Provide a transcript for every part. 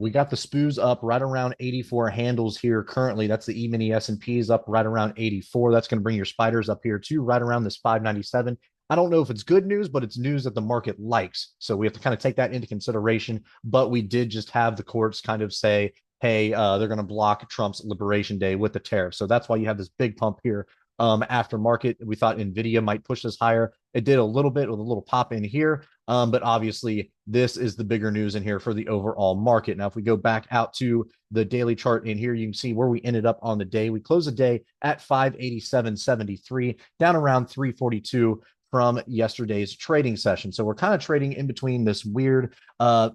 We got the SPOs up right around 84 handles here currently. That's the E-mini S&P is up right around 84. That's going to bring your spiders up here too, right around this 597. I don't know if it's good news, but it's news that the market likes. So we have to kind of take that into consideration. But we did just have the courts kind of say, hey, they're going to block Trump's Liberation Day with the tariff. So that's why you have this big pump here. After market, we thought Nvidia might push this higher. It did a little bit with a little pop in here, but obviously this is the bigger news in here for the overall market. Now, if we go back out to the daily chart in here, you can see where we ended up on the day. We closed the day at 587.73, down around 342 from yesterday's trading session. So we're kind of trading in between this weird,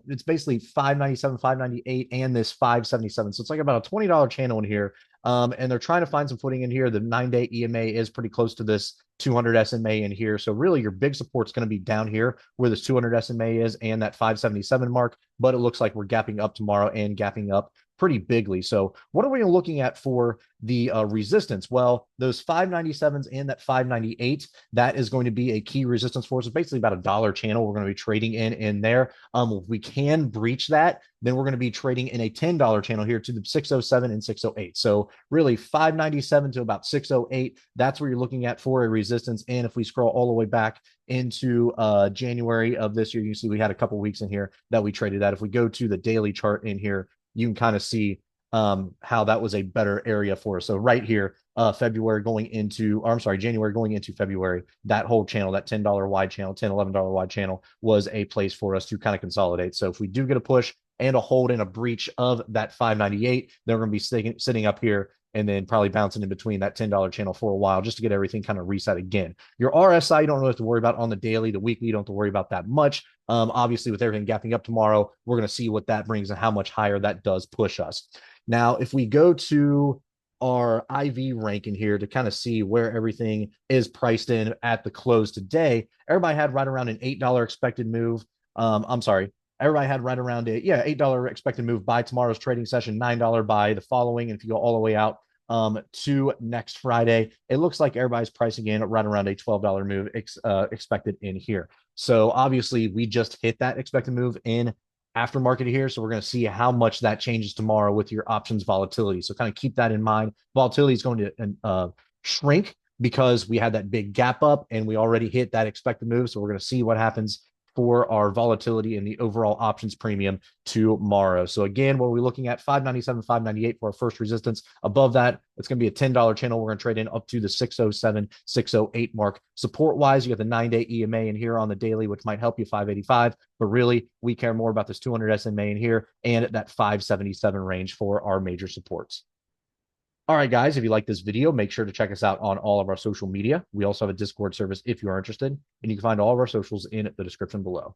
it's basically 597, 598, and this 577. So it's like about a $20 channel in here. And they're trying to find some footing in here. The 9-day EMA is pretty close to this 200 SMA in here. So really your big support's going to be down here where this 200 SMA is and that 577 mark. But it looks like we're gapping up tomorrow and gapping up pretty bigly. So what are we looking at for the resistance? Well, those 597s and that 598, that is going to be a key resistance for us. It's basically about a dollar channel we're going to be trading in there. If we can breach that, then we're going to be trading in a $10 channel here to the 607 and 608. So really 597 to about 608, that's where you're looking at for a resistance. And if we scroll all the way back into January of this year, you see we had a couple weeks in here that we traded at. If we go to the daily chart in here, you can kind of see how that was a better area for us. So right here, January going into February, that whole channel, that $10 wide channel, $10, $11 wide channel was a place for us to kind of consolidate. So if we do get a push and a hold and a breach of that 598, then we're going to be sitting up here and then probably bouncing in between that $10 channel for a while just to get everything kind of reset again. Your RSI, you don't really have to worry about on the daily. The weekly, you don't have to worry about that much. Obviously, with everything gapping up tomorrow, we're going to see what that brings and how much higher that does push us. Now, if we go to our IV rank in here to kind of see where everything is priced in at the close today, everybody had right around an $8 expected move. I'm sorry, everybody had right around it. Yeah, $8 expected move by tomorrow's trading session, $9 by the following. And if you go all the way out to next Friday, it looks like everybody's pricing in right around a $12 move expected in here. So obviously we just hit that expected move in aftermarket here. So we're going to see how much that changes tomorrow with your options volatility. So kind of keep that in mind. Volatility is going to shrink because we had that big gap up and we already hit that expected move. So we're going to see what happens for our volatility and the overall options premium tomorrow. So again, what are we looking at? 597, 598 for our first resistance. Above that, it's going to be a $10 channel. We're going to trade in up to the 607, 608 mark. Support wise, you got the 9-day EMA in here on the daily, which might help you 585. But really, we care more about this 200 SMA in here and that 577 range for our major supports. All right, guys, if you like this video, make sure to check us out on all of our social media. We also have a Discord service if you are interested, and you can find all of our socials in the description below.